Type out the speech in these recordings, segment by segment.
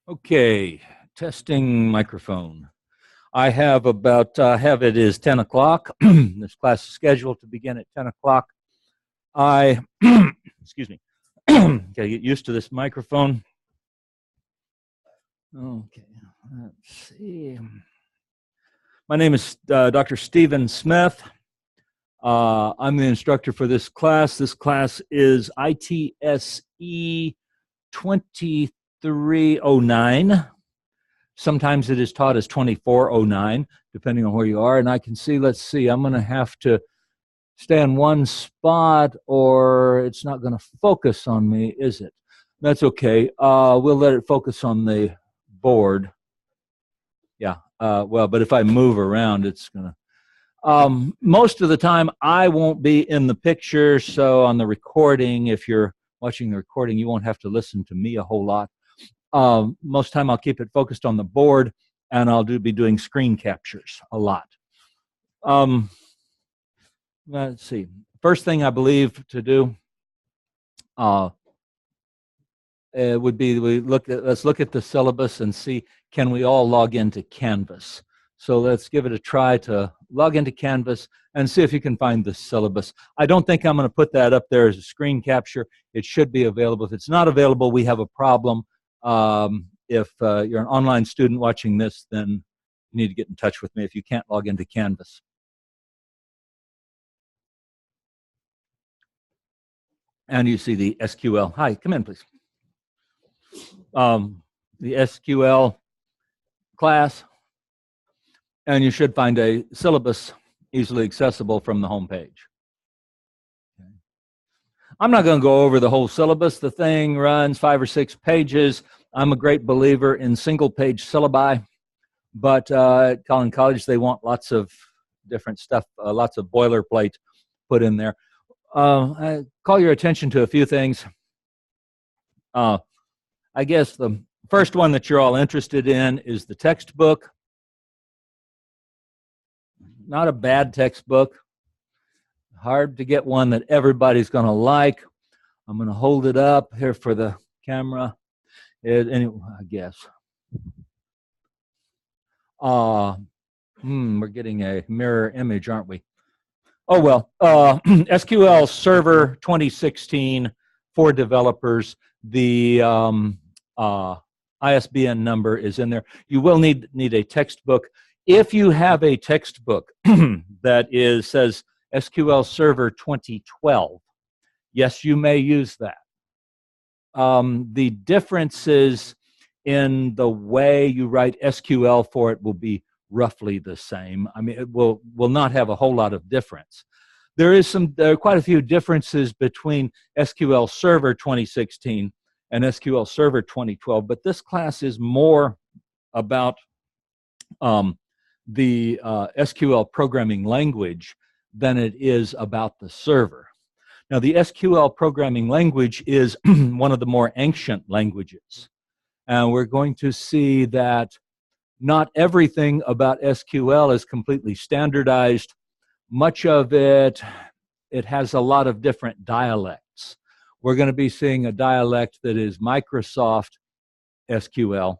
Okay, testing microphone. I have it is 10 o'clock. This class is scheduled to begin at 10 o'clock. I, excuse me, gotta get used to this microphone. Okay, let's see. My name is Dr. Stephen Smith. I'm the instructor for this class. This class is ITSE 2309. Sometimes it is taught as 2409, depending on where you are. And I can see, let's see, I'm going to have to stay in one spot or it's not going to focus on me, is it? That's okay. We'll let it focus on the board. Yeah, well, but if I move around, it's going to. Most of the time, I won't be in the picture, so on the recording, if you're watching the recording, you won't have to listen to me a whole lot. Most time I'll keep it focused on the board, and I'll be doing screen captures a lot. Let's see. First thing I believe to do would be let's look at the syllabus and see, can we all log into Canvas? So let's give it a try to log into Canvas and see if you can find the syllabus. I don't think I'm going to put that up there as a screen capture. It should be available. If it's not available, we have a problem. If you're an online student watching this, then you need to get in touch with me if you can't log into Canvas. And you see the SQL. Hi, come in, please. The SQL class. And you should find a syllabus easily accessible from the home page. Okay. I'm not going to go over the whole syllabus. The thing runs 5 or 6 pages. I'm a great believer in single-page syllabi, but at Collin College, they want lots of different stuff, lots of boilerplate put in there. I call your attention to a few things. I guess the first one that you're all interested in is the textbook. Not a bad textbook. Hard to get one that everybody's going to like. I'm going to hold it up here for the camera. Anyway, I guess. We're getting a mirror image, aren't we? Oh, well, SQL Server 2016 for developers. The ISBN number is in there. You will need a textbook. If you have a textbook that says SQL Server 2012, yes, you may use that. The differences in the way you write SQL for it will be roughly the same. I mean, it will not have a whole lot of difference. There are quite a few differences between SQL Server 2016 and SQL Server 2012, but this class is more about the SQL programming language than it is about the server. Now, the SQL programming language is one of the more ancient languages, and we're going to see that not everything about SQL is completely standardized. Much of it has a lot of different dialects. We're going to be seeing a dialect that is Microsoft SQL.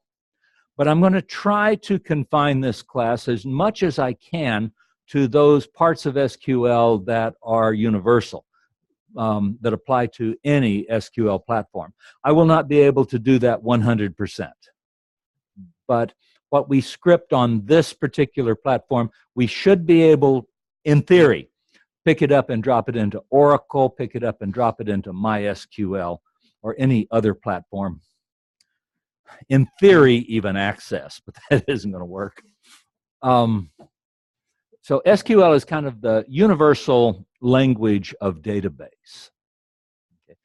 But I'm going to try to confine this class as much as I can to those parts of SQL that are universal, that apply to any SQL platform. I will not be able to do that 100%. But what we script on this particular platform, we should be able, in theory, pick it up and drop it into Oracle, pick it up and drop it into MySQL, or any other platform. In theory, even Access, but that isn't going to work. So SQL is kind of the universal language of database. Okay.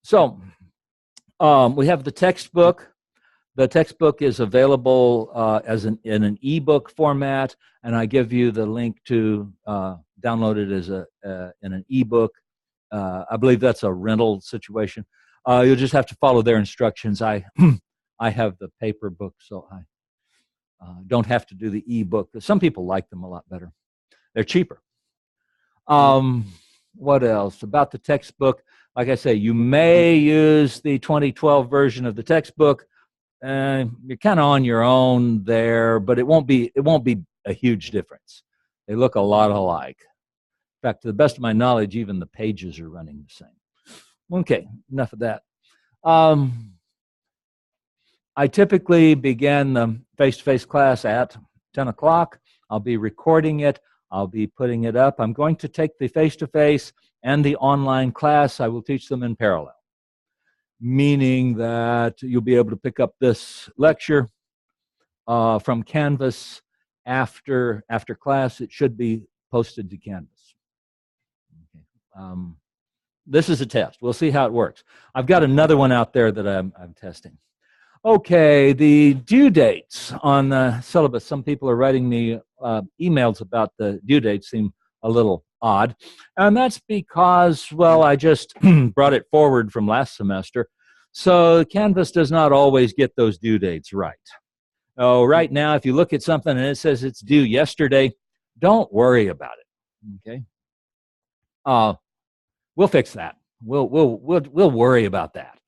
So we have the textbook. The textbook is available in an ebook format, and I give you the link to download it as in an ebook. I believe that's a rental situation. You'll just have to follow their instructions. I have the paper book, so I don't have to do the ebook. Some people like them a lot better. They're cheaper. What else? About the textbook, like I say, you may use the 2012 version of the textbook. you're kind of on your own there, but it won't be a huge difference. They look a lot alike. In fact, to the best of my knowledge, even the pages are running the same. Okay, enough of that. I typically begin the face-to-face class at 10 o'clock. I'll be recording it. I'll be putting it up. I'm going to take the face-to-face and the online class. I will teach them in parallel, meaning that you'll be able to pick up this lecture from Canvas after class. It should be posted to Canvas. Okay. This is a test. We'll see how it works. I've got another one out there that I'm testing. Okay, the due dates on the syllabus. Some people are writing me emails about the due dates, seem a little odd. And that's because, well, I just brought it forward from last semester. So Canvas does not always get those due dates right. Oh, right now, if you look at something and it says it's due yesterday, don't worry about it. Okay. We'll fix that. We'll worry about that.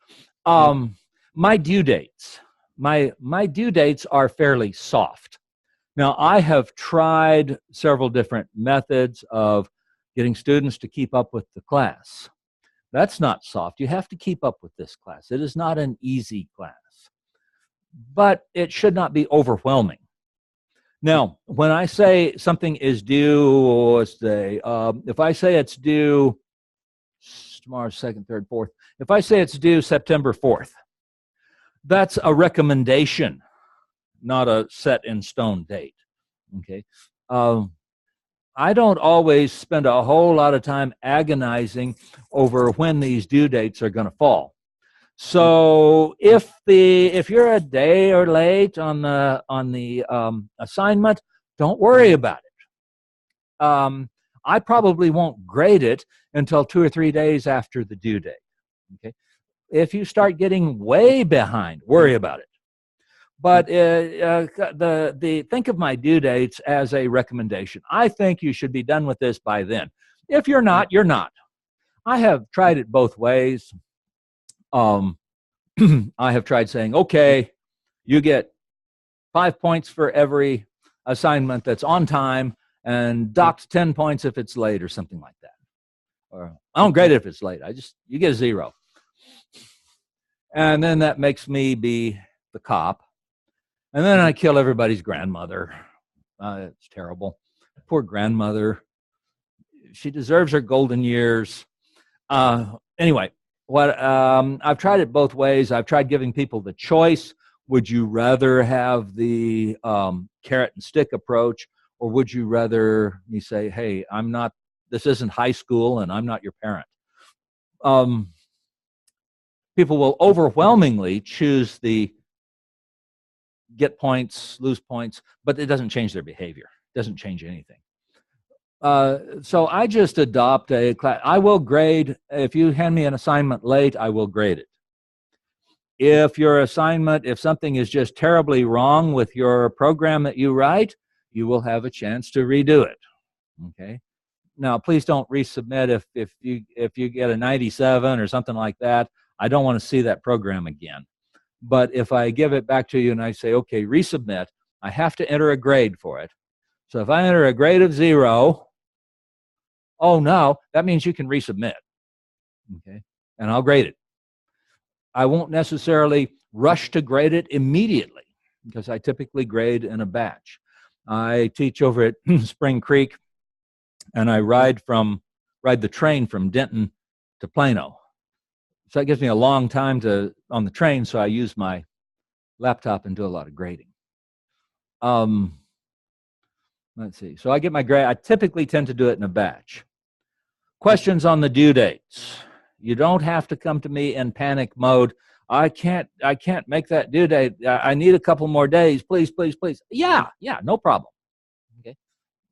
My due dates. My due dates are fairly soft. Now, I have tried several different methods of getting students to keep up with the class. That's not soft. You have to keep up with this class. It is not an easy class, but it should not be overwhelming. Now, when I say something is due, let's say, if I say it's due tomorrow's 2nd, 3rd, 4th, if I say it's due September 4th, that's a recommendation, not a set in stone date. Okay. I don't always spend a whole lot of time agonizing over when these due dates are going to fall. So if you're a day or late on the assignment, don't worry about it. I probably won't grade it until 2 or 3 days after the due date. Okay. If you start getting way behind, worry about it. But think of my due dates as a recommendation. I think you should be done with this by then. If you're not, you're not. I have tried it both ways. I have tried saying, okay, you get 5 points for every assignment that's on time and docked 10 points if it's late or something like that. Or I don't grade it if it's late. You get a 0. And then that makes me be the cop. And then I kill everybody's grandmother. It's terrible. Poor grandmother. She deserves her golden years. Anyway, I've tried it both ways. I've tried giving people the choice. Would you rather have the carrot and stick approach, or would you rather me say, hey, this isn't high school and I'm not your parent? People will overwhelmingly choose the get points, lose points, but it doesn't change their behavior. It doesn't change anything. So I just adopt a class. I will grade. If you hand me an assignment late, I will grade it. If something is just terribly wrong with your program that you write, you will have a chance to redo it. Okay. Now, please don't resubmit if you get a 97 or something like that. I don't want to see that program again. But if I give it back to you and I say, okay, resubmit, I have to enter a grade for it. So if I enter a grade of 0, oh no, that means you can resubmit. Okay, and I'll grade it. I won't necessarily rush to grade it immediately because I typically grade in a batch. I teach over at Spring Creek, and I ride the train from Denton to Plano. So that gives me a long time on the train, so I use my laptop and do a lot of grading. Let's see. So I get my grade. I typically tend to do it in a batch. Questions on the due dates. You don't have to come to me in panic mode. I can't make that due date. I need a couple more days. Please, please, please. Yeah, no problem. Okay.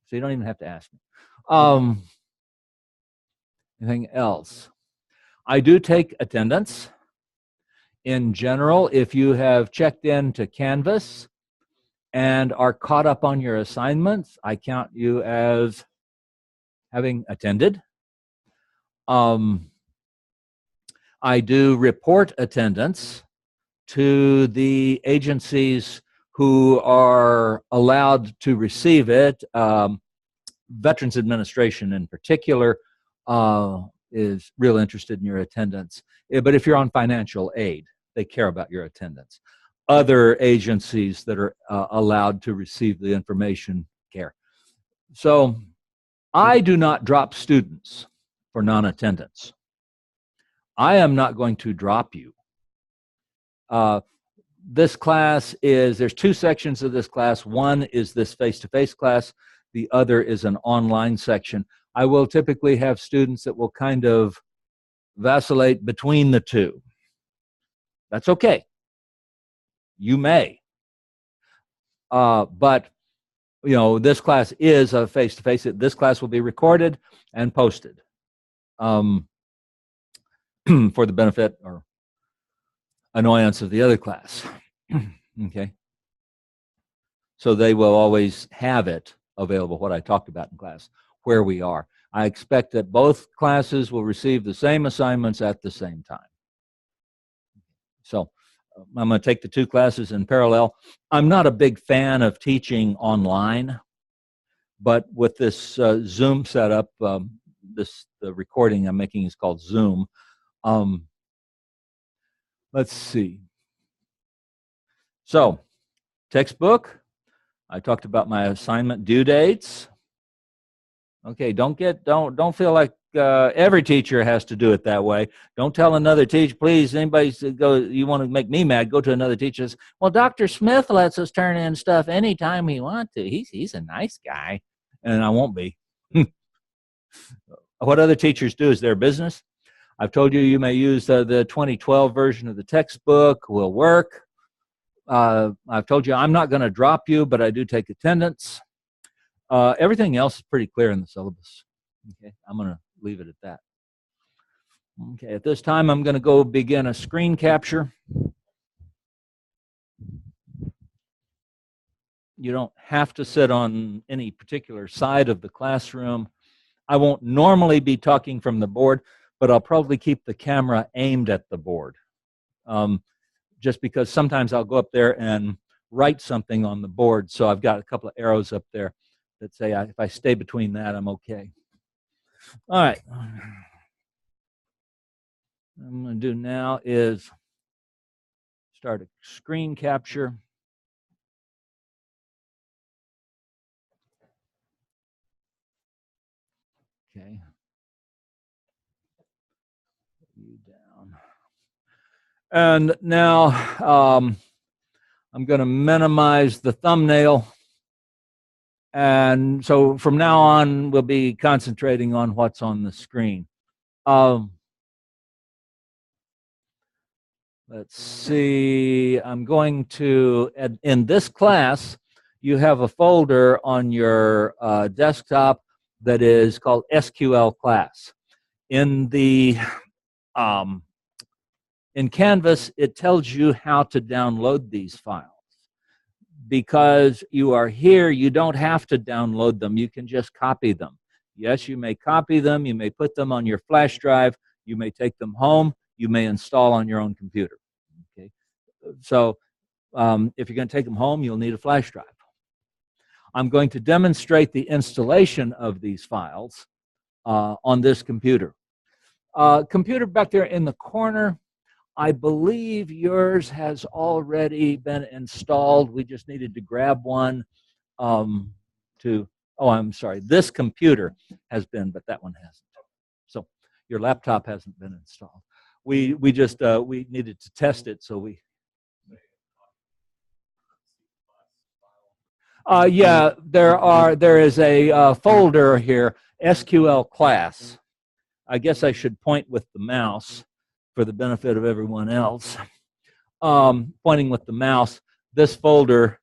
So you don't even have to ask me. Anything else? I do take attendance. In general, if you have checked in to Canvas and are caught up on your assignments, I count you as having attended. I do report attendance to the agencies who are allowed to receive it. Veterans Administration in particular is real interested in your attendance. But if you're on financial aid, they care about your attendance. Other agencies that are allowed to receive the information care. So I do not drop students for non-attendance. I am not going to drop you. This class there's two sections of this class. One is this face-to-face class. The other is an online section. I will typically have students that will kind of vacillate between the two. That's okay. You may. But, this class is a face-to-face. This class will be recorded and posted for the benefit or annoyance of the other class. Okay. So they will always have it available, what I talked about in class, where we are. I expect that both classes will receive the same assignments at the same time. So I'm going to take the two classes in parallel. I'm not a big fan of teaching online, but with this Zoom setup, the recording I'm making is called Zoom. Let's see. So, textbook. I talked about my assignment due dates. Okay, don't feel like every teacher has to do it that way. Don't tell another teacher, please, anybody go, you want to make me mad, go to another teacher. Well, Dr. Smith lets us turn in stuff anytime we want to. He's a nice guy, and I won't be. What other teachers do is their business. I've told you you may use the 2012 version of the textbook, will work. I've told you I'm not going to drop you, but I do take attendance. Everything else is pretty clear in the syllabus. Okay, I'm going to leave it at that. Okay, at this time, I'm going to go begin a screen capture. You don't have to sit on any particular side of the classroom. I won't normally be talking from the board, but I'll probably keep the camera aimed at the board. Just because sometimes I'll go up there and write something on the board. So I've got a couple of arrows up there that say if I stay between that, I'm okay. All right. What I'm going to do now is start a screen capture. Okay. You down. And now I'm going to minimize the thumbnail. And so from now on, we'll be concentrating on what's on the screen. Let's see, I'm going to, in this class, you have a folder on your desktop that is called SQL class. In the, in Canvas, it tells you how to download these files. Because you are here, you don't have to download them. You can just copy them. Yes, you may copy them. You may put them on your flash drive. You may take them home. You may install on your own computer. Okay. So if you're going to take them home, you'll need a flash drive. I'm going to demonstrate the installation of these files on this computer. Computer back there in the corner, I believe yours has already been installed. We just needed to grab one oh, I'm sorry. This computer has been, but that one hasn't. So your laptop hasn't been installed. We just, we needed to test it, so we. Yeah, there is a folder here, SQL class. I guess I should point with the mouse for the benefit of everyone else. Pointing with the mouse, this folder,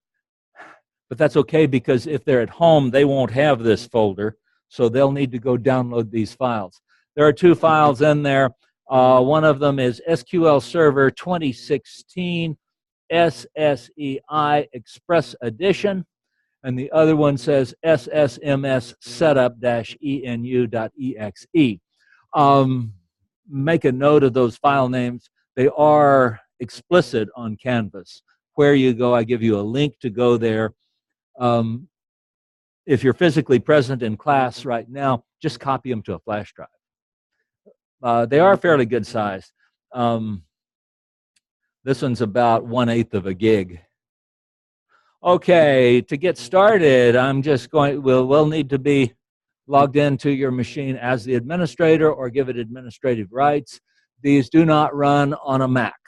but that's okay because if they're at home, they won't have this folder, so they'll need to go download these files. There are two files in there. One of them is SQL Server 2016 SSEI Express Edition, and the other one says SSMS setup-enu.exe. Make a note of those file names. They are explicit on Canvas. Where you go, I give you a link to go there. If you're physically present in class right now, just copy them to a flash drive. They are fairly good size. This one's about 1/8 of a gig. Okay, to get started, we'll need to be logged into your machine as the administrator or give it administrative rights. These do not run on a Mac.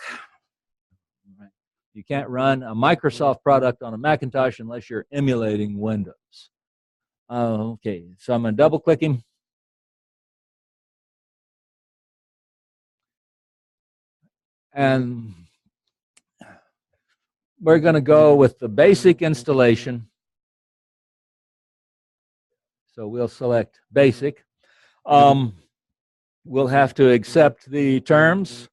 You can't run a Microsoft product on a Macintosh unless you're emulating Windows. Okay, so I'm going to double click him. And we're going to go with the basic installation. So we'll select basic. We'll have to accept the terms.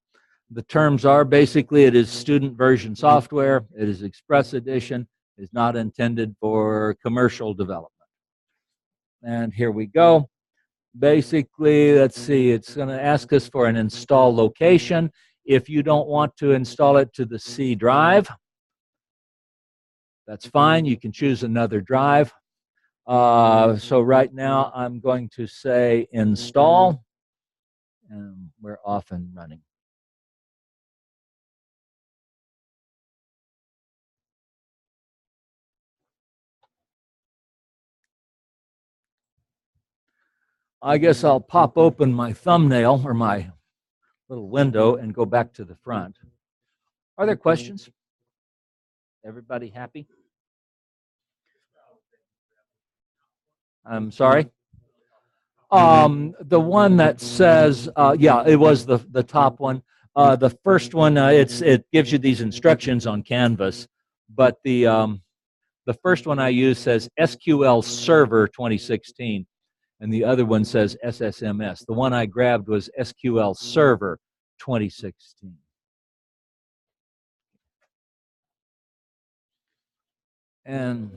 The terms are basically it is student version software. It is Express Edition. It is not intended for commercial development. And here we go. Basically, let's see, it's going to ask us for an install location. If you don't want to install it to the C drive, that's fine. You can choose another drive. So right now, I'm going to say install, and we're off and running. I guess I'll pop open my thumbnail or my little window and go back to the front. Are there questions? Everybody happy? I'm sorry? The one that says, yeah, it was the top one. The first one, it gives you these instructions on Canvas, but the first one I use says SQL Server 2016, and the other one says SSMS. The one I grabbed was SQL Server 2016. And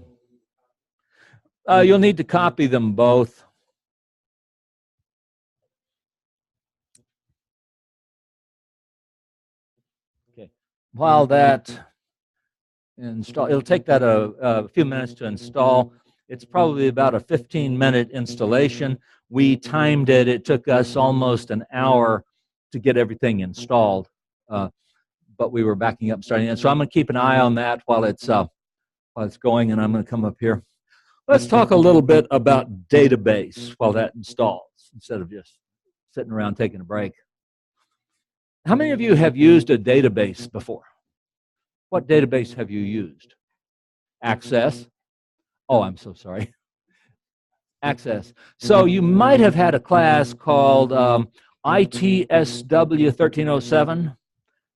you'll need to copy them both. Okay. While that install, it'll take that a few minutes to install. It's probably about a 15-minute installation. We timed it. It took us almost an hour to get everything installed, but we were backing up starting it. So I'm going to keep an eye on that while it's going, and I'm going to come up here. Let's talk a little bit about database while that installs, instead of just sitting around taking a break. How many of you have used a database before? What database have you used? Access. Oh, I'm so sorry. Access. So you might have had a class called ITSW 1307.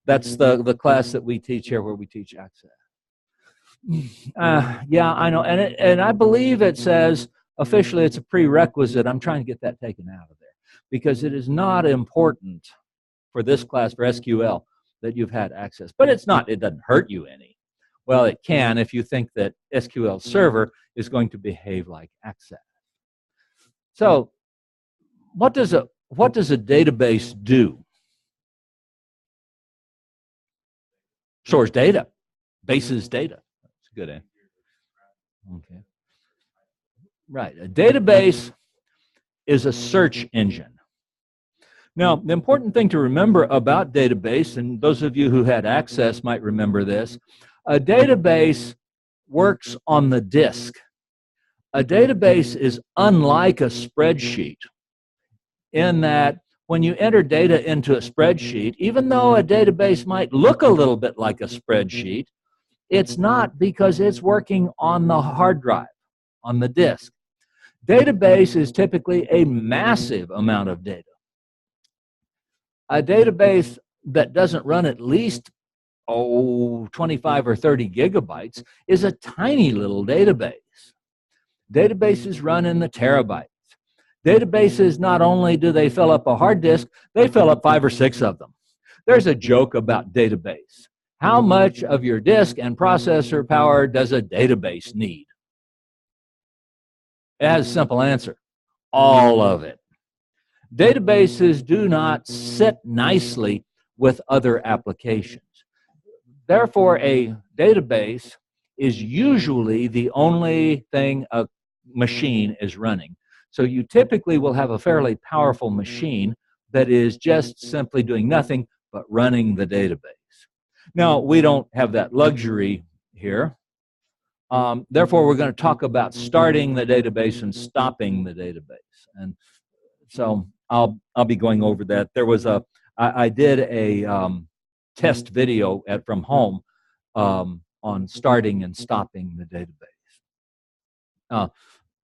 That's the class that we teach here, where we teach Access. Yeah, I know, and I believe it says officially it's a prerequisite. I'm trying to get that taken out of there because it is not important for this class for SQL that you've had Access, but it's not. It doesn't hurt you any. Well, it can if you think that SQL Server is going to behave like Access. So, what does a database do? Stores data, bases data. That's a good answer. Okay. Right. A database is a search engine. Now, the important thing to remember about database, and those of you who had Access might remember this, a database works on the disk. A database is unlike a spreadsheet in that when you enter data into a spreadsheet, even though a database might look a little bit like a spreadsheet, it's not, because it's working on the hard drive, on the disk. Database is typically a massive amount of data. A database that doesn't run at least 25 or 30 gigabytes is a tiny little database. Databases run in the terabytes. Databases, not only do they fill up a hard disk, they fill up 5 or 6 of them. There's a joke about database. How much of your disk and processor power does a database need? It has a simple answer: all of it. Databases do not sit nicely with other applications. therefore, a database is usually the only thing a machine is running. So you typically will have a fairly powerful machine that is just simply doing nothing but running the database. Now, we don't have that luxury here. Therefore, we're going to talk about starting the database and stopping the database. And so I'll be going over that. There was I did a test video from home on starting and stopping the database.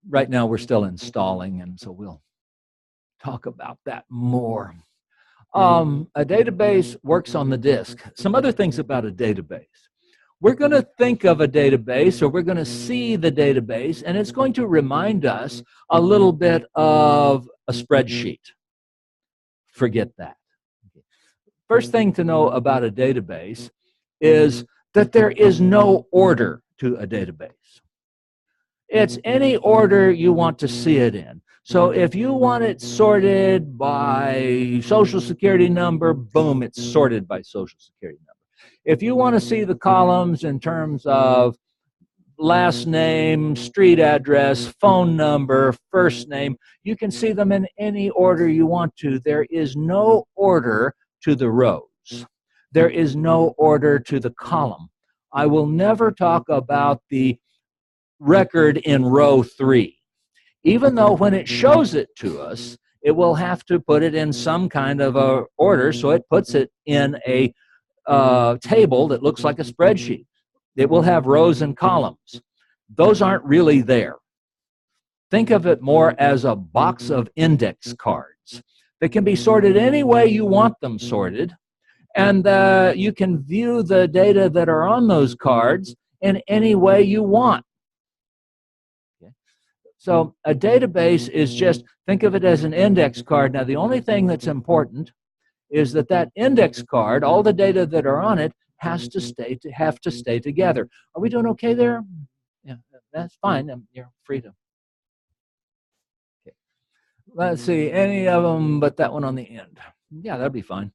Right now, we're still installing, and so we'll talk about that more. A database works on the disk. Some other things about a database. We're going to think of a database, or we're going to see the database, and it's going to remind us a little bit of a spreadsheet. Forget that. First thing to know about a database is that there is no order to a database. It's any order you want to see it in. So if you want it sorted by Social Security number, boom, it's sorted by Social Security number. If you want to see the columns in terms of last name, street address, phone number, first name, you can see them in any order you want to. There is no order to the rows. There is no order to the column. I will never talk about the record in row 3. Even though when it shows it to us, it will have to put it in some kind of a order, so it puts it in a table that looks like a spreadsheet. It will have rows and columns. Those aren't really there. Think of it more as a box of index cards that can be sorted any way you want them sorted, and you can view the data that are on those cards in any way you want. So a database is just, think of it as an index card. Now, the only thing that's important is that that index card, all the data that are on it, have to stay together. Are we doing okay there? Yeah, that's fine. You're free to. Okay. Let's see, any of them but that one on the end. Yeah, that'd be fine.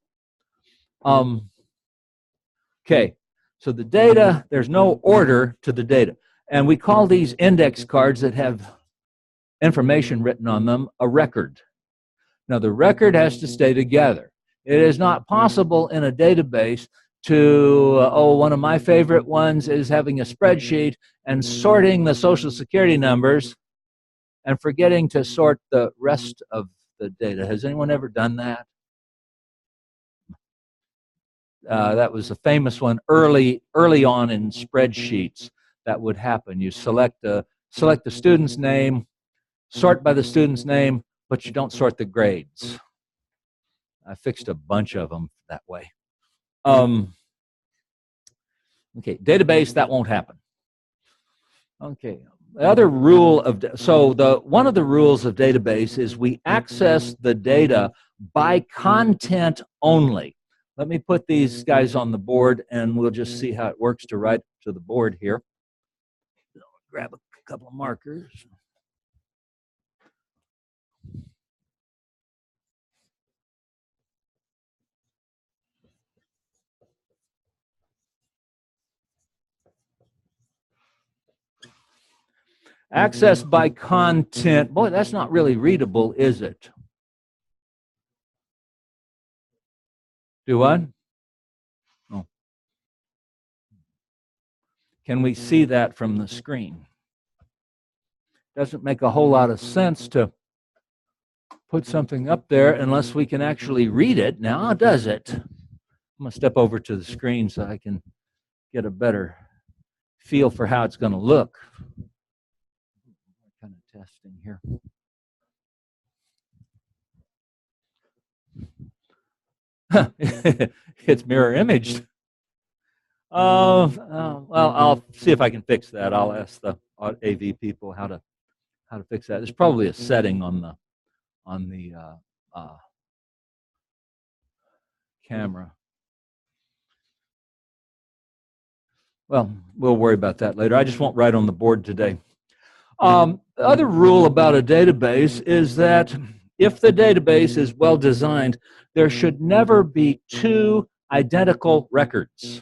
Okay, so the data, there's no order to the data. And we call these index cards that have information written on them a record. Now, the record has to stay together. It is not possible in a database to, one of my favorite ones is having a spreadsheet and sorting the Social Security numbers and forgetting to sort the rest of the data. Has anyone ever done that? That was a famous one early on in spreadsheets. That would happen. You select the student's name, sort by the student's name, but you don't sort the grades. I fixed a bunch of them that way. Okay, database, that won't happen. Okay, the other rule of, one of the rules of database is we access the data by content only. Let me put these guys on the board and we'll just see how it works to write to the board here. Grab a couple of markers. Access by content. Boy, that's not really readable, is it? Do what? Oh. Can we see that from the screen? Doesn't make a whole lot of sense to put something up there unless we can actually read it. Now, does it? I'm going to step over to the screen so I can get a better feel for how it's going to look. Kind of testing here. It's mirror imaged. Well, I'll see if I can fix that. I'll ask the AV people how to fix that. There's probably a setting on the camera. Well, we'll worry about that later. I just won't write on the board today. The other rule about a database is that if the database is well designed, there should never be two identical records.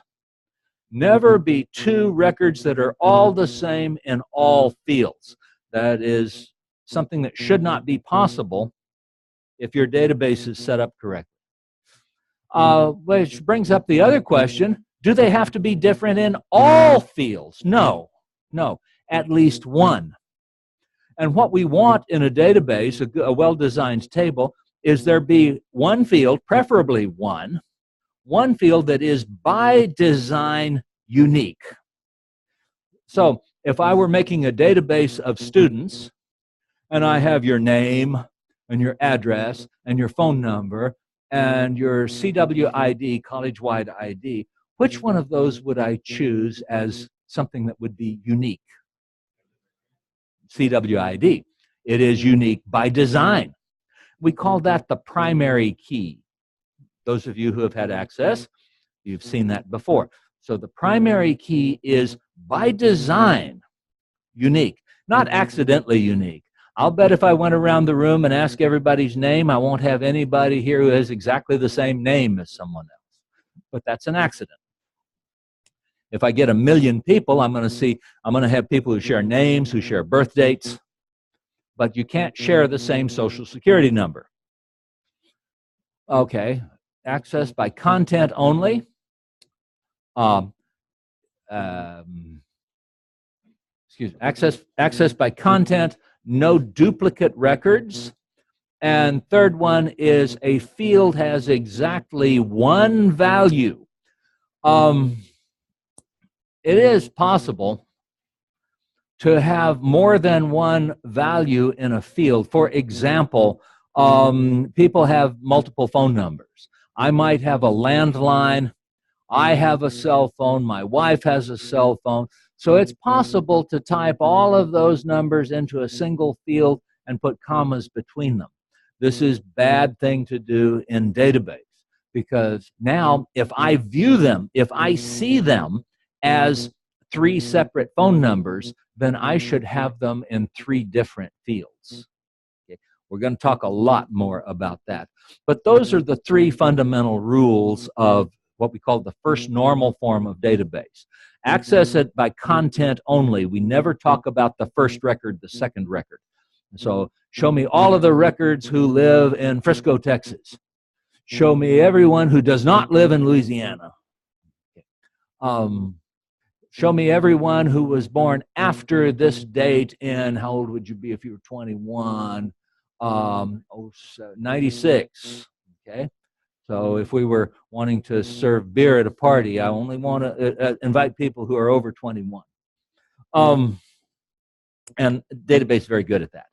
never be two records that are all the same in all fields. That is something that should not be possible if your database is set up correctly. Which brings up the other question, do they have to be different in all fields? No, no, at least one. And what we want in a database, a well-designed table, is there be one field, preferably one field that is by design unique. So if I were making a database of students, and I have your name and your address and your phone number and your CWID, college-wide ID, which one of those would I choose as something that would be unique? CWID. It is unique by design. We call that the primary key. Those of you who have had access, you've seen that before. So the primary key is by design unique, not accidentally unique. I'll bet if I went around the room and asked everybody's name, I won't have anybody here who has exactly the same name as someone else. But that's an accident. If I get 1 million people, I'm going to have people who share names, who share birth dates, but you can't share the same social security number. Okay, access by content only. Access by content, no duplicate records. And third one is a field has exactly one value. It is possible to have more than one value in a field. For example, people have multiple phone numbers. I might have a landline. I have a cell phone. My wife has a cell phone. So it's possible to type all of those numbers into a single field and put commas between them. This is a bad thing to do in database, because now if I view them, if I see them as 3 separate phone numbers, then I should have them in 3 different fields. Okay. We're going to talk a lot more about that. But those are the 3 fundamental rules of what we call the first normal form of database. Access it by content only. We never talk about the first record, the second record. So show me all of the records who live in Frisco, Texas. Show me everyone who does not live in Louisiana. Show me everyone who was born after this date in, how old would you be if you were 21? 96, okay? So if we were wanting to serve beer at a party, I only want to invite people who are over 21. And database is very good at that.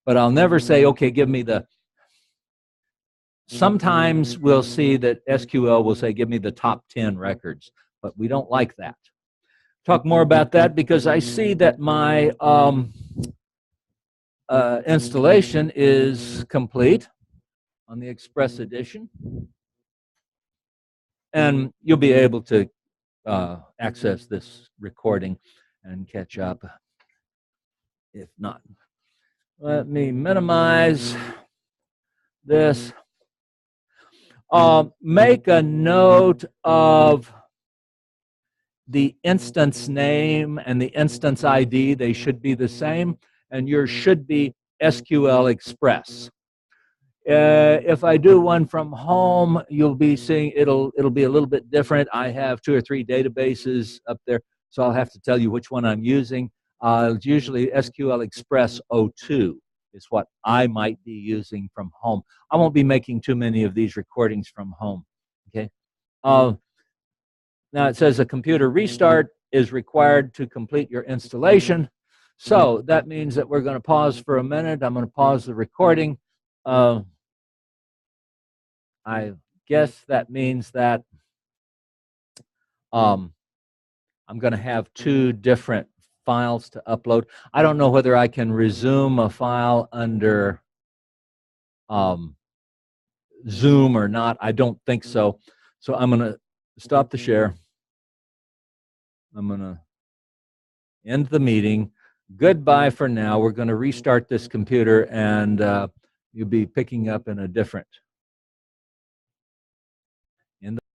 But I'll never say, okay, give me the, sometimes we'll see that SQL will say, give me the top 10 records, but we don't like that. Talk more about that because I see that my installation is complete on the Express Edition. And you'll be able to access this recording and catch up if not. Let me minimize this. Make a note of the instance name and the instance ID. They should be the same, and yours should be SQL Express. If I do one from home, you'll be seeing it'll be a little bit different. I have 2 or 3 databases up there, so I'll have to tell you which one I'm using. It's usually SQL Express 02 is what I might be using from home. I won't be making too many of these recordings from home. Okay. Now it says a computer restart is required to complete your installation. So that means that we're going to pause for a minute. I'm going to pause the recording. I guess that means that I'm going to have 2 different files to upload. I don't know whether I can resume a file under Zoom or not. I don't think so. So I'm going to stop the share. I'm going to end the meeting. Goodbye for now. We're going to restart this computer, and you'll be picking up in a different